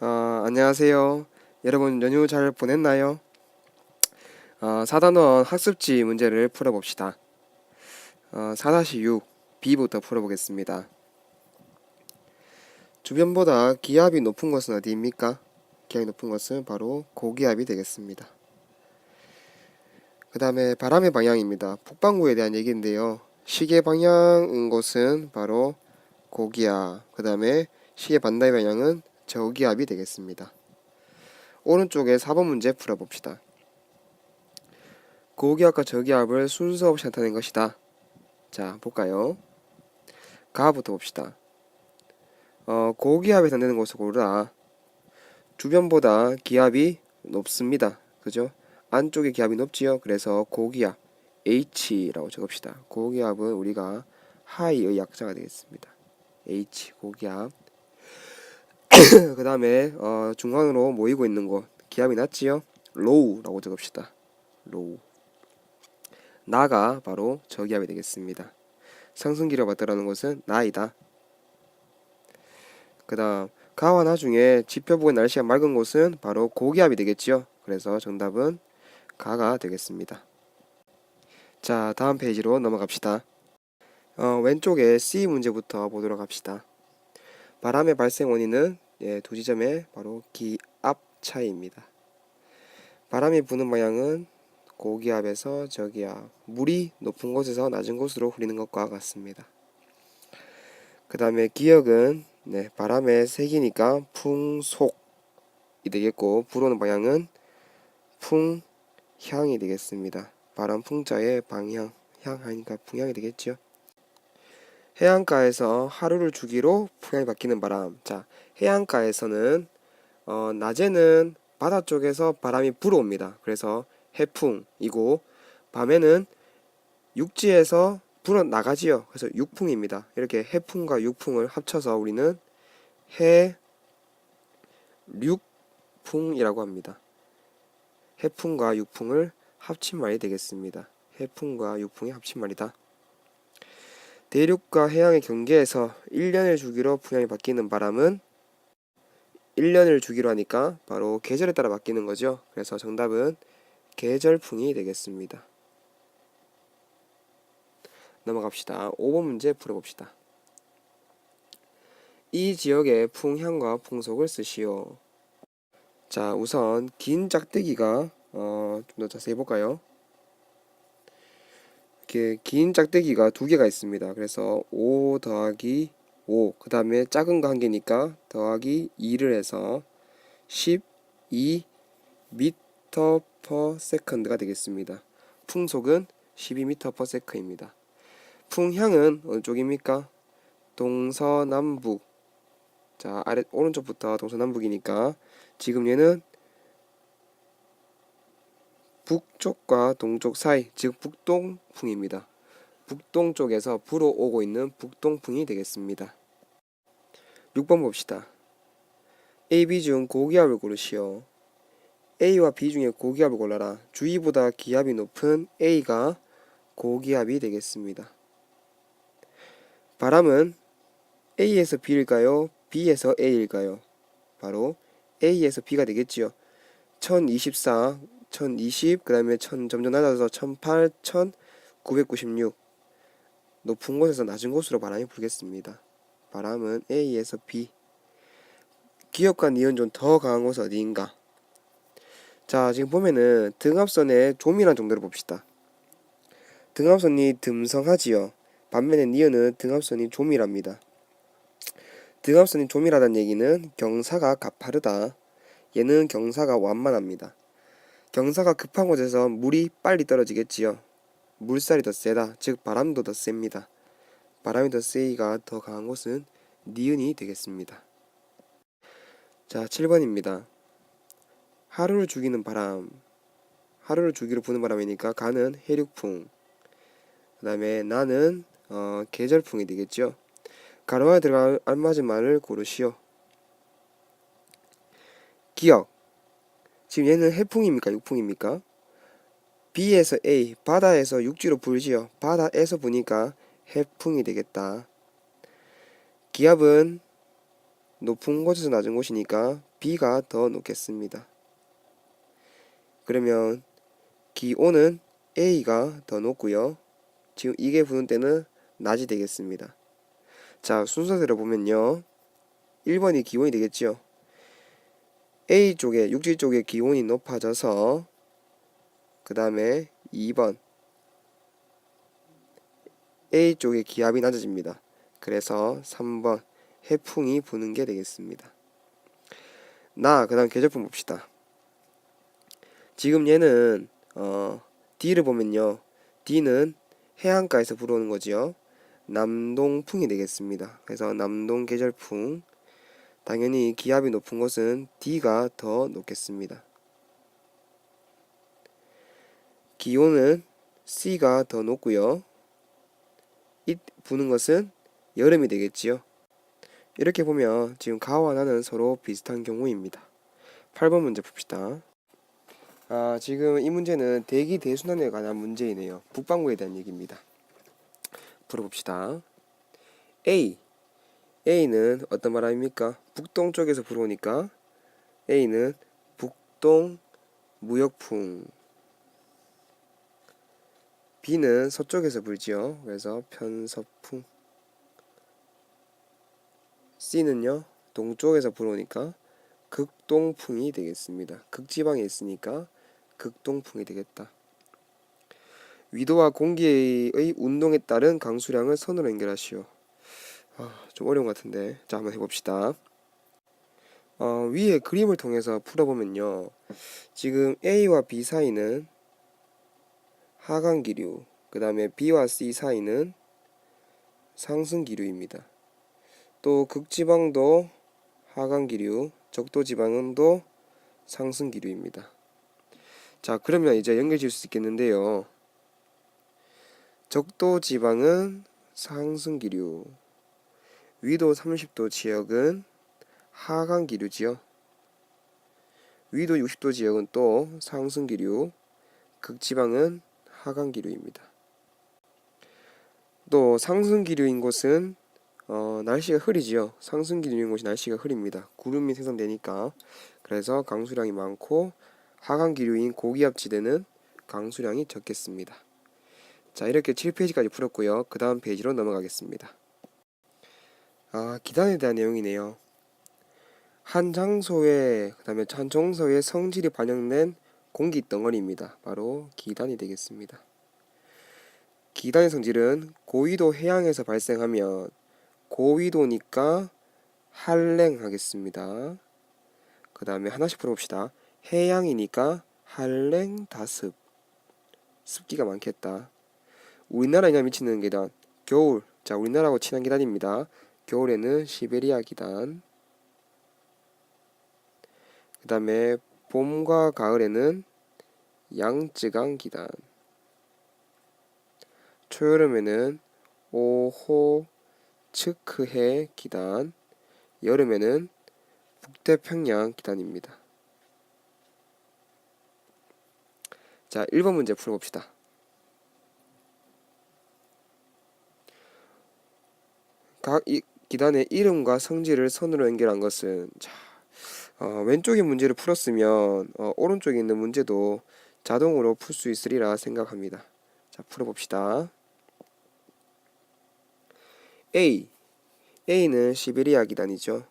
안녕하세요. 여러분 연휴 잘 보냈나요? 4단원 학습지 문제를 풀어봅시다. 4-6 B부터 풀어보겠습니다. 주변보다 기압이 높은 것은 어디입니까? 기압이 높은 것은 바로 고기압이 되겠습니다. 그 다음에 바람의 방향입니다. 북반구에 대한 얘기인데요. 시계 방향인 곳은 바로 고기압, 그 다음에 시계 반대 방향은 저기압이 되겠습니다. 오른쪽에 4번 문제 풀어봅시다. 고기압과 저기압을 순서 없이 나타낸 것이다. 자, 볼까요? 가부터 봅시다. 고기압에 해당되는 것을 고르라. 주변보다 기압이 높습니다. 그죠? 안쪽에 기압이 높지요. 그래서 고기압 H라고 적읍시다. 고기압은 우리가 하이의 약자가 되겠습니다. H 고기압. 그 다음에 중간으로 모이고 있는 곳 기압이 낮지요. 로우라고 적읍시다. 로우. 나가 바로 저기압이 되겠습니다. 상승기를 받더라는 것은 나이다. 그 다음 가와 나 중에 지표보고 날씨가 맑은 곳은 바로 고기압이 되겠지요. 그래서 정답은 가가 되겠습니다. 자, 다음 페이지로 넘어갑시다. 왼쪽에 C 문제부터 보도록 합시다. 바람의 발생 원인은 두 지점의 바로 기압 차이입니다. 바람이 부는 방향은 고기압에서 저기압, 물이 높은 곳에서 낮은 곳으로 흐르는 것과 같습니다. 그 다음에 기역은 바람의 색이니까 풍속이 되겠고, 불어오는 방향은 풍향이 되겠습니다. 바람 풍자의 방향, 향 하니까 풍향이 되겠죠. 해안가에서 하루를 주기로 풍향이 바뀌는 바람. 자, 해안가에서는 낮에는 바다 쪽에서 바람이 불어옵니다. 그래서 해풍이고, 밤에는 육지에서 불어 나가지요. 그래서 육풍입니다. 이렇게 해풍과 육풍을 합쳐서 우리는 해륙풍이라고 합니다. 해풍과 육풍을 합친 말이 되겠습니다. 해풍과 육풍의 합친 말이다. 대륙과 해양의 경계에서 1년을 주기로 풍향이 바뀌는 바람은 1년을 주기로 하니까 바로 계절에 따라 바뀌는 거죠. 그래서 정답은 계절풍이 되겠습니다. 넘어갑시다. 5번 문제 풀어봅시다. 이 지역의 풍향과 풍속을 쓰시오. 자, 우선 긴 짝대기가 좀 더 자세히 볼까요? 이렇게 긴 짝대기가 두 개가 있습니다. 그래서 5 더하기 5, 그 다음에 작은 거 한 개니까 더하기 2를 해서 12 미터 퍼 세컨드가 되겠습니다. 풍속은 12미터 퍼 세컨드입니다. 풍향은 어느 쪽입니까? 동서남북. 자, 오른쪽부터 동서남북이니까 지금 얘는 북쪽과 동쪽 사이, 즉 북동풍입니다. 북동 쪽에서 불어오고 있는 북동풍이 되겠습니다. 6번 봅시다. A, B 중 고기압을 고르시오. A와 B 중에 고기압을 골라라. 주위보다 기압이 높은 A가 고기압이 되겠습니다. 바람은 A에서 B일까요? B에서 A일까요? 바로 A에서 B가 되겠지요. 1024, 1020, 그 다음에 1000 점점 낮아서 1008, 1996. 높은 곳에서 낮은 곳으로 바람이 불겠습니다. 바람은 A에서 B. 기역과 니은 좀 더 강한 곳은 어디인가? 자, 지금 보면은 등압선의 좀이란 정도로 봅시다. 등압선이 듬성하지요. 반면에 니은은 등압선이 좀이랍니다. 등압선이 좀이라는 얘기는 경사가 가파르다. 얘는 경사가 완만합니다. 경사가 급한 곳에서 물이 빨리 떨어지겠지요. 물살이 더 세다. 즉 바람도 더 셉니다. 바람이 더 세기가 더 강한 곳은 니은이 되겠습니다. 자, 7번입니다. 하루를 죽이는 바람. 하루를 주기로 부는 바람이니까 가는 해륙풍. 그 다음에 나는 계절풍이 되겠죠. 가로에 들어갈 알맞은 말을 고르시오. 기역. 지금 얘는 해풍입니까? 육풍입니까? B에서 A, 바다에서 육지로 불지요. 바다에서 부니까 해풍이 되겠다. 기압은 높은 곳에서 낮은 곳이니까 B가 더 높겠습니다. 그러면 기온은 A가 더 높고요. 지금 이게 부는 때는 낮이 되겠습니다. 자, 순서대로 보면요. 1번이 기온이 되겠죠. A쪽에 육지 쪽에 기온이 높아져서 그 다음에 2번 A쪽에 기압이 낮아집니다. 그래서 3번 해풍이 부는 게 되겠습니다. 그 다음 계절풍 봅시다. 지금 얘는 D를 보면요. D는 해안가에서 불어오는 거지요. 남동풍이 되겠습니다. 그래서 남동 계절풍. 당연히 기압이 높은 곳은 D가 더 높겠습니다. 기온은 C가 더 높고요. 이 부는 것은 여름이 되겠지요. 이렇게 보면 지금 가와 나는 서로 비슷한 경우입니다. 8번 문제 봅시다. 지금 이 문제는 대기 대순환에 관한 문제이네요. 북반구에 대한 얘기입니다. 풀어봅시다. A는 어떤 바람입니까? 북동쪽에서 불어오니까 A는 북동 무역풍. B는 서쪽에서 불지요. 그래서 편서풍. C는요, 동쪽에서 불어오니까 극동풍이 되겠습니다. 극지방에 있으니까 극동풍이 되겠다. 위도와 공기의 운동에 따른 강수량을 선으로 연결하시오. 좀 어려운 것 같은데. 자, 한번 해봅시다. 위에 그림을 통해서 풀어보면요. 지금 A와 B 사이는 하강기류, 그 다음에 B와 C 사이는 상승기류입니다. 또 극지방도 하강기류, 적도지방도 상승기류입니다. 자, 그러면 이제 연결 지을 수 있겠는데요. 적도지방은 상승기류, 위도 30도 지역은 하강기류지요. 위도 60도 지역은 또 상승기류, 극지방은 하강기류입니다. 또 상승기류인 곳은 날씨가 흐리지요. 상승기류인 곳이 날씨가 흐립니다. 구름이 생성되니까. 그래서 강수량이 많고 하강기류인 고기압지대는 강수량이 적겠습니다. 자, 이렇게 7페이지까지 풀었고요. 그 다음 페이지로 넘어가겠습니다. 기단에 대한 내용이네요. 한 장소에, 그 다음에 한 정서의 성질이 반영된 공기 덩어리입니다. 바로 기단이 되겠습니다. 기단의 성질은 고위도 해양에서 발생하면 고위도니까 한랭하겠습니다. 그 다음에 하나씩 풀어봅시다. 해양이니까 한랭 다습. 습기가 많겠다. 우리나라에 미치는 기단, 겨울. 자, 우리나라하고 친한 기단입니다. 겨울에는 시베리아 기단. 그 다음에 봄과 가을에는 양쯔강 기단. 초여름에는 오호츠크해 기단. 여름에는 북태평양 기단입니다. 자, 1번 문제 풀어봅시다. 각 기단의 이름과 성질을 선으로 연결한 것은, 왼쪽의 문제를 풀었으면 오른쪽에 있는 문제도 자동으로 풀 수 있으리라 생각합니다. 자, 풀어봅시다. A는 시베리아 기단이죠.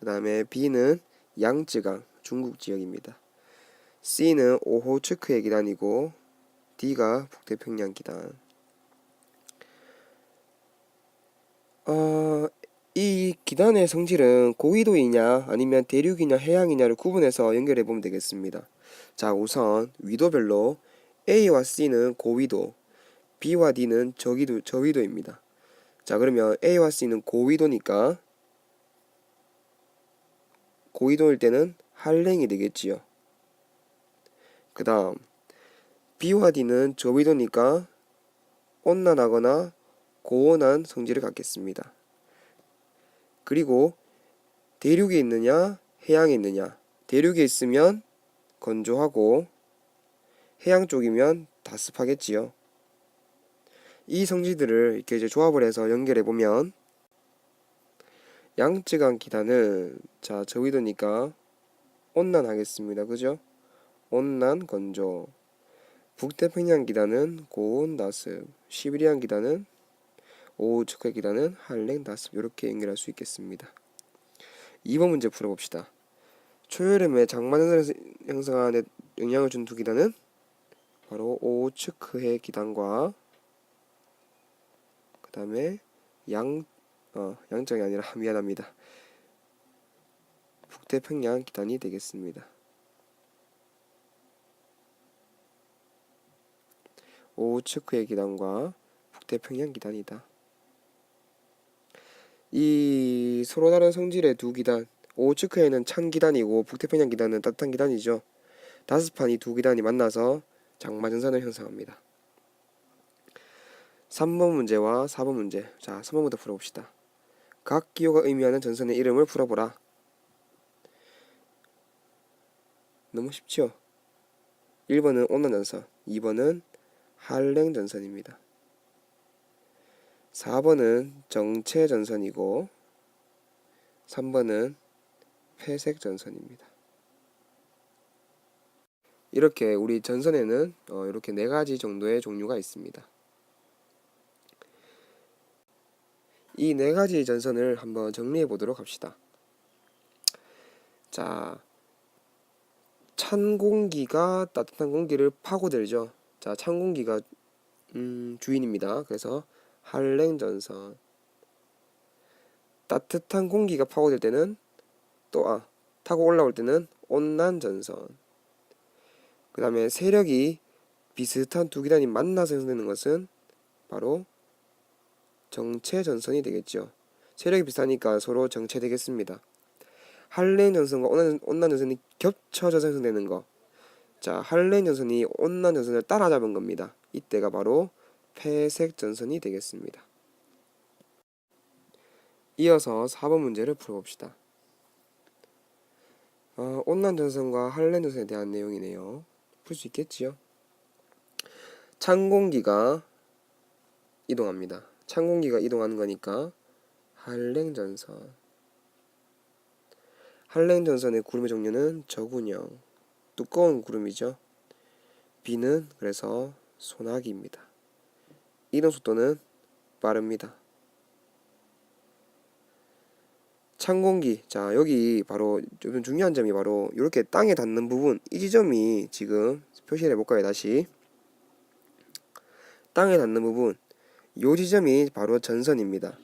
그 다음에 B는 양쯔강 중국 지역입니다. C는 오호츠크해 기단이고 D가 북태평양 기단. 이 기단의 성질은 고위도이냐 아니면 대륙이냐 해양이냐를 구분해서 연결해 보면 되겠습니다. 자, 우선 위도별로 A와 C는 고위도, B와 D는 저위도입니다. 자, 그러면 A와 C는 고위도니까 고위도일 때는 한랭이 되겠지요. 그 다음 B와 D는 저위도니까 온난하거나 고온한 성질을 갖겠습니다. 그리고 대륙에 있느냐 해양에 있느냐, 대륙에 있으면 건조하고 해양 쪽이면 다습하겠지요. 이 성질들을 이렇게 이제 조합을 해서 연결해 보면 양쯔강 기단은 자 저위도니까 온난하겠습니다. 그죠? 온난 건조. 북태평양 기단은 고온 나습. 시베리안 기단은 오후측의 기단은 한랭 나습. 이렇게 연결할 수 있겠습니다. 2번 문제 풀어봅시다. 초여름에 장마전선에서 형성하는 영향을 준 두 기단은 바로 오츠크해 기단과 그 다음에 양정이 아니라 미안합니다. 북태평양 기단이 되겠습니다. 오츠크해 기단과 북태평양 기단이다. 이 서로 다른 성질의 두 기단, 오츠크해는 찬 기단이고 북태평양 기단은 따뜻한 기단이죠. 다습한 이 두 기단이 만나서 장마전선을 형성합니다. 3번 문제와 4번 문제. 자, 3번부터 풀어봅시다. 각 기호가 의미하는 전선의 이름을 풀어보라. 너무 쉽죠? 1번은 온난전선, 2번은 한랭전선입니다. 4번은 정체전선이고 3번은 회색전선입니다. 이렇게 우리 전선에는 이렇게 4가지 정도의 종류가 있습니다. 이 4가지 전선을 한번 정리해 보도록 합시다. 자, 찬 공기가 따뜻한 공기를 파고들죠. 자, 찬 공기가 주인입니다. 그래서 한랭전선. 따뜻한 공기가 파고들 때는 타고 올라올 때는 온난전선. 그 다음에 세력이 비슷한 두 기단이 만나서 형성되는 것은 바로 정체전선이 되겠죠. 세력이 비슷하니까 서로 정체되겠습니다. 한랭전선과 온난전선이 겹쳐져서 형성되는 거. 자, 한랭전선이 온난전선을 따라잡은 겁니다. 이때가 바로 회색전선이 되겠습니다. 이어서 4번 문제를 풀어봅시다. 온난전선과 한랭전선에 대한 내용이네요. 풀 수 있겠지요? 찬 공기가 이동합니다. 찬 공기가 이동하는 거니까 한랭전선. 한랭전선의 구름의 종류는 저군형, 두꺼운 구름이죠. 비는 그래서 소나기입니다. 이동 속도는 빠릅니다. 찬 공기, 자 여기 바로 좀 중요한 점이 바로 이렇게 땅에 닿는 부분, 이 지점이 지금 표시를 해볼까요? 다시 땅에 닿는 부분, 요 지점이 바로 전선입니다.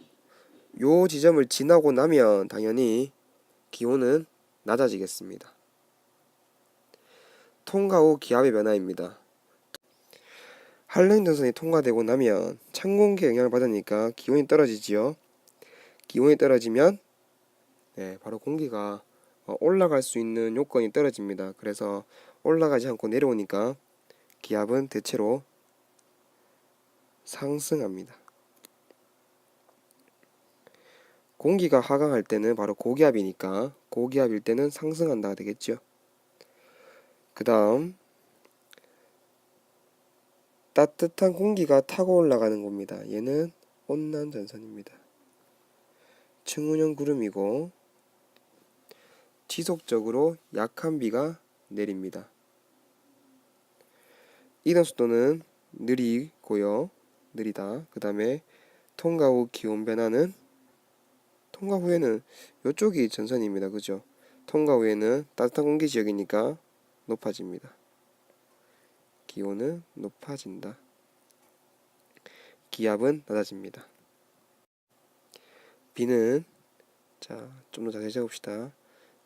요 지점을 지나고 나면 당연히 기온은 낮아지겠습니다. 통과 후 기압의 변화입니다. 한랭전선이 통과되고 나면 찬 공기의 영향을 받으니까 기온이 떨어지지요. 기온이 떨어지면 바로 공기가 올라갈 수 있는 요건이 떨어집니다. 그래서 올라가지 않고 내려오니까 기압은 대체로 상승합니다. 공기가 하강할 때는 바로 고기압이니까 고기압일 때는 상승한다 되겠죠. 그 다음 따뜻한 공기가 타고 올라가는 겁니다. 얘는 온난전선입니다. 층운형 구름이고 지속적으로 약한 비가 내립니다. 이동 속도는 느리다. 그 다음에 통과 후 기온 변화는 통과 후에는 이쪽이 전선입니다. 그죠? 통과 후에는 따뜻한 공기 지역이니까 높아집니다. 기온은 높아진다. 기압은 낮아집니다. 비는 자, 좀 더 자세히 적읍시다.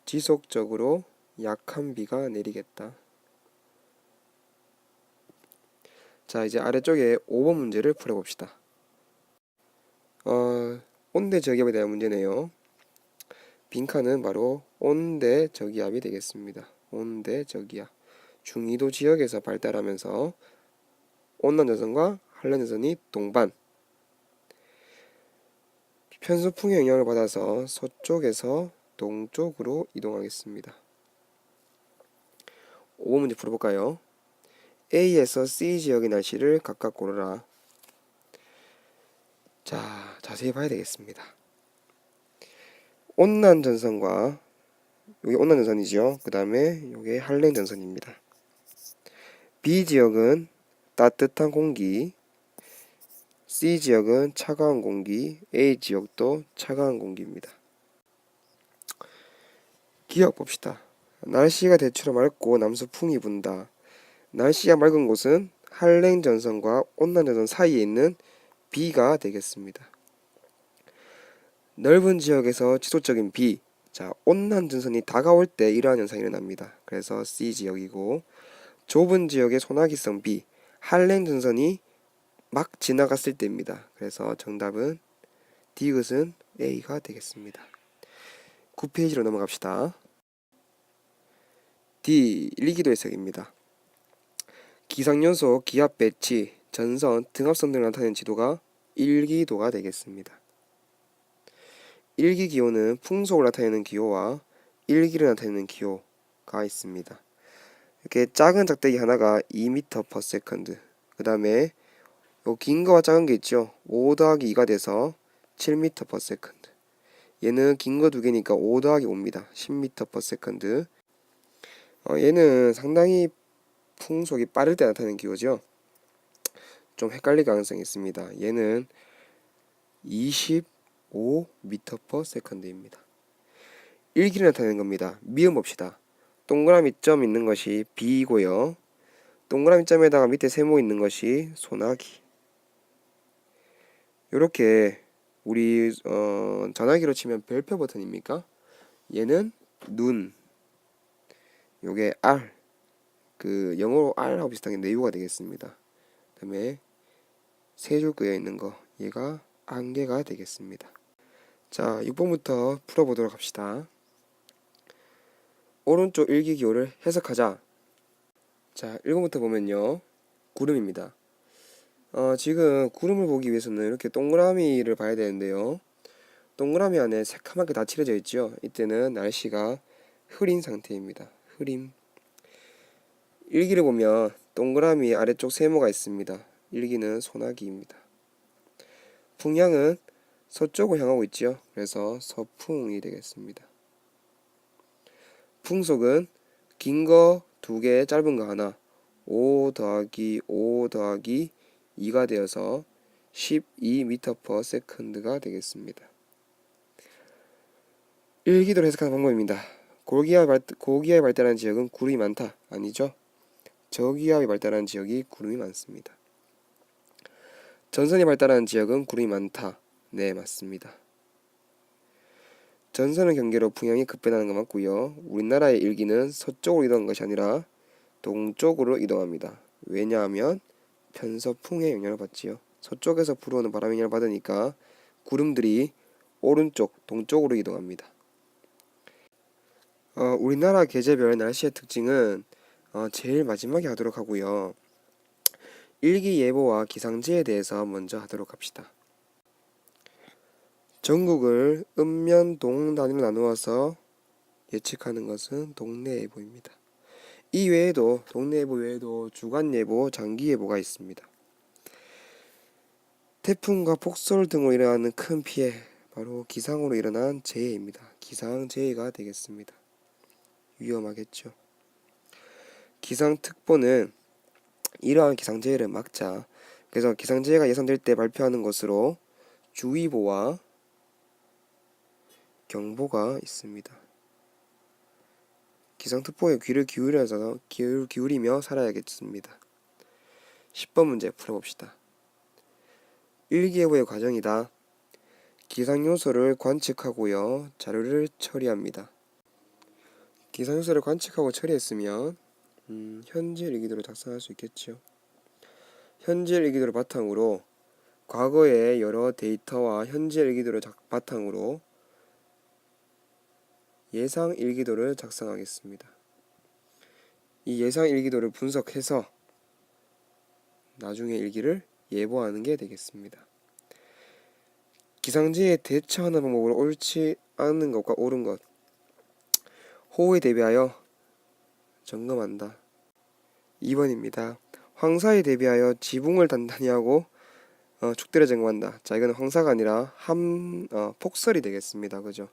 지속적으로 약한 비가 내리겠다. 자, 이제 아래쪽에 5번 문제를 풀어봅시다. 온대 저기압에 대한 문제네요. 빈칸은 바로 온대 저기압이 되겠습니다. 온대 저기압. 중위도 지역에서 발달하면서 온난전선과 한랭전선이 동반. 편수풍의 영향을 받아서 서쪽에서 동쪽으로 이동하겠습니다. 5번 문제 풀어볼까요? A에서 C 지역의 날씨를 각각 고르라. 자, 자세히 봐야 되겠습니다. 온난 전선과 여기 온난 전선이죠. 그 다음에 여기 한랭 전선입니다. B 지역은 따뜻한 공기, C 지역은 차가운 공기, A 지역도 차가운 공기입니다. 기억 봅시다. 날씨가 대체로 맑고 남서풍이 분다. 날씨가 맑은 곳은 한랭 전선과 온난 전선 사이에 있는 B가 되겠습니다. 넓은 지역에서 지속적인 B, 자, 온난 전선이 다가올 때 이러한 현상이 일어납니다. 그래서 C 지역이고, 좁은 지역의 소나기성 B, 한랭 전선이 막 지나갔을 때입니다. 그래서 정답은 디귿은 A가 되겠습니다. 9페이지로 넘어갑시다. D. 일기도 해석입니다. 기상요소, 기압 배치, 전선, 등압선 등을 나타내는 지도가 일기도가 되겠습니다. 일기기호는 풍속을 나타내는 기호와 일기를 나타내는 기호가 있습니다. 이렇게 작은 작대기 하나가 2m/s, 그 다음에 긴 거와 작은 게 있죠. 5 더하기 2가 돼서 7m/s. 얘는 긴 거 두 개니까 5 더하기 5입니다. 10m/s. 얘는 상당히 풍속이 빠를 때 나타나는 기호죠. 좀 헷갈릴 가능성이 있습니다. 얘는 25m/s입니다. 일기를 나타내는 겁니다. 미음 봅시다. 동그라미 점 있는 것이 B이고요. 동그라미 점에다가 밑에 세모 있는 것이 소나기. 요렇게 우리 전화기로 치면 별표 버튼입니까? 얘는 눈. 요게 R. 그 영어로 R하고 비슷하게 내유가 되겠습니다. 그 다음에 세 줄 그어 있는 거, 얘가 안개가 되겠습니다. 자, 6번부터 풀어보도록 합시다. 오른쪽 일기기호를 해석하자. 자, 1번부터 보면요, 구름입니다. 지금 구름을 보기 위해서는 이렇게 동그라미를 봐야 되는데요, 동그라미 안에 새카맣게 다 칠해져 있죠. 이때는 날씨가 흐린 상태입니다. 흐림. 일기를 보면 동그라미 아래쪽 세모가 있습니다. 일기는 소나기입니다. 풍향은 서쪽을 향하고 있죠. 그래서 서풍이 되겠습니다. 풍속은 긴 거 2개, 짧은 거 하나, 5 더하기 5 더하기 2가 되어서 12m/s가 되겠습니다. 일기도를 해석하는 방법입니다. 고기압이 발달한 지역은 구름이 많다. 아니죠. 저기압이 발달한 지역이 구름이 많습니다. 전선이 발달한 지역은 구름이 많다. 네, 맞습니다. 전선의 경계로 풍향이 급변하는 거 맞고요. 우리나라의 일기는 서쪽으로 이동한 것이 아니라 동쪽으로 이동합니다. 왜냐하면 편서풍의 영향을 받지요. 서쪽에서 불어오는 바람의 영향을 받으니까 구름들이 오른쪽, 동쪽으로 이동합니다. 우리나라 계절별 날씨의 특징은 제일 마지막에 하도록 하고요. 일기예보와 기상지에 대해서 먼저 하도록 합시다. 전국을 읍면, 동 단위로 나누어서 예측하는 것은 동래예보입니다. 이 외에도 동래예보 외에도 주간예보, 장기예보가 있습니다. 태풍과 폭설 등으로 일어나는 큰 피해, 바로 기상으로 일어난 재해입니다. 기상재해가 되겠습니다. 위험하겠죠. 기상특보는 이러한 기상재해를 막자, 그래서 기상재해가 예상될 때 발표하는 것으로 주의보와 경보가 있습니다. 기상특보에 귀를 기울이며 살아야겠습니다. 10번 문제 풀어봅시다. 일기예보의 과정이다. 기상요소를 관측하고요, 자료를 처리합니다. 기상요소를 관측하고 처리했으면 현재 일기도를 작성할 수 있겠죠. 현재 일기도를 바탕으로 과거의 여러 데이터와 현재 일기도를 바탕으로 예상 일기도를 작성하겠습니다. 이 예상 일기도를 분석해서 나중에 일기를 예보하는 게 되겠습니다. 기상재해에 대처하는 방법으로 옳지 않은 것과 옳은 것, 호우에 대비하여 점검한다. 2번입니다. 황사에 대비하여 지붕을 단단히 하고 축대를 점검한다. 자, 이거는 황사가 아니라 폭설이 되겠습니다. 그죠?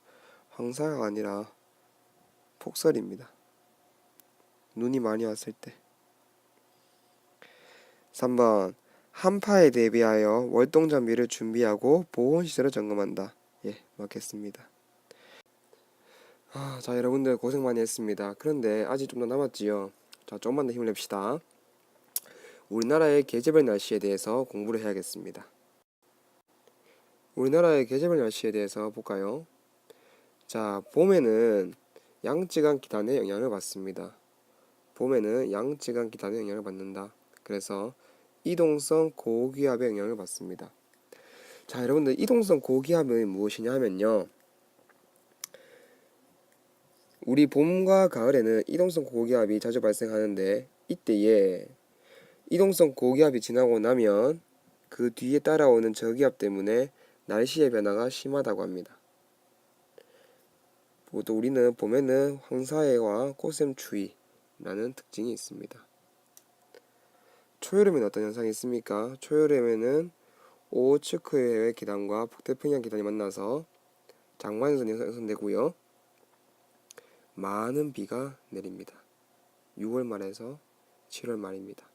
황사가 아니라 폭설입니다. 눈이 많이 왔을 때. 3번 한파에 대비하여 월동장비를 준비하고 보온시설을 점검한다. 예, 맞겠습니다. 자, 여러분들 고생 많이 했습니다. 그런데 아직 좀 더 남았지요. 자, 조금만 더 힘을 냅시다. 우리나라의 계절별 날씨에 대해서 공부를 해야겠습니다. 우리나라의 계절별 날씨에 대해서 볼까요? 자, 봄에는 양쯔강 기단의 영향을 받습니다. 봄에는 양쯔강 기단의 영향을 받는다. 그래서 이동성 고기압의 영향을 받습니다. 자, 여러분들 이동성 고기압은 무엇이냐 하면요. 우리 봄과 가을에는 이동성 고기압이 자주 발생하는데 이때에 이동성 고기압이 지나고 나면 그 뒤에 따라오는 저기압 때문에 날씨의 변화가 심하다고 합니다. 또 우리는 봄에는 황사해와 꽃샘추위라는 특징이 있습니다. 초여름에는 어떤 현상이 있습니까? 초여름에는 오호츠크해의 기단과 북태평양 기단이 만나서 장마현상이 형성되고요. 많은 비가 내립니다. 6월 말에서 7월 말입니다.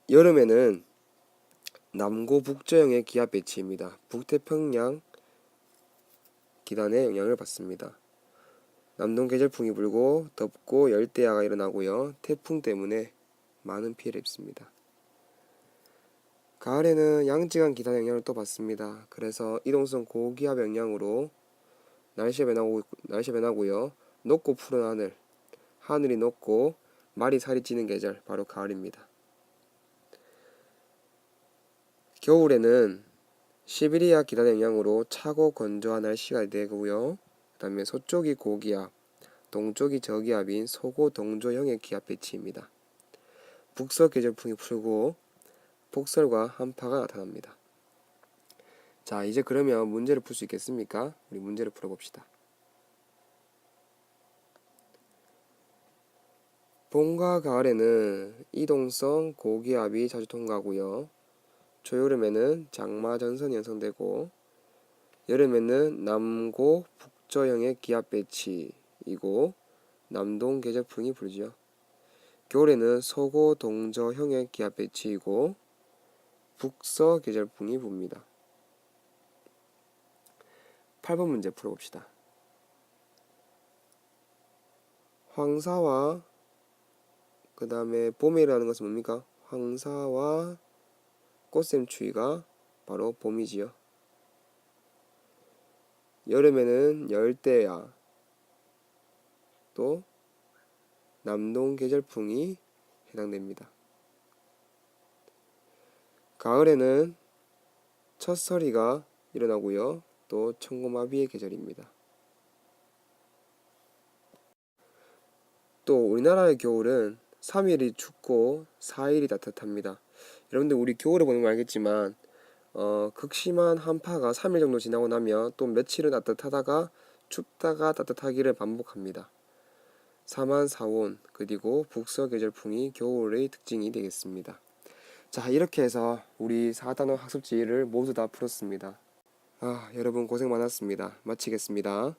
여름에는 남고 북저형의 기압 배치입니다. 북태평양 기단의 영향을 받습니다. 남동 계절풍이 불고 덥고 열대야가 일어나고요. 태풍 때문에 많은 피해를 입습니다. 가을에는 양쯔강 기단의 영향을 또 받습니다. 그래서 이동성 고기압 영향으로 날씨가 변하고요. 높고 푸른 하늘, 하늘이 높고 말이 살이 찌는 계절, 바로 가을입니다. 겨울에는 시베리아 기단의 영향으로 차고 건조한 날씨가 되고요. 그 다음에 서쪽이 고기압, 동쪽이 저기압인 소고동조형의 기압 배치입니다. 북서 계절풍이 불고 폭설과 한파가 나타납니다. 자, 이제 그러면 문제를 풀 수 있겠습니까? 우리 문제를 풀어봅시다. 봄과 가을에는 이동성 고기압이 자주 통과하고요. 초여름에는 장마 전선이 형성되고 여름에는 남고 북저형의 기압 배치이고 남동 계절풍이 불죠. 겨울에는 서고 동저형의 기압 배치이고 북서 계절풍이 붑니다. 8번 문제 풀어봅시다. 황사와 그 다음에 봄이라는 것은 뭡니까? 황사와 꽃샘추위가 바로 봄이지요. 여름에는 열대야, 또 남동 계절풍이 해당됩니다. 가을에는 첫서리가 일어나고요. 또 천고마비의 계절입니다. 또 우리나라의 겨울은 3일이 춥고 4일이 따뜻합니다. 여러분들 우리 겨울에 보는 거 알겠지만 극심한 한파가 3일 정도 지나고 나면 또 며칠은 따뜻하다가 춥다가 따뜻하기를 반복합니다. 사만사온 그리고 북서계절풍이 겨울의 특징이 되겠습니다. 자, 이렇게 해서 우리 4단원 학습지를 모두 다 풀었습니다. 여러분 고생 많았습니다. 마치겠습니다.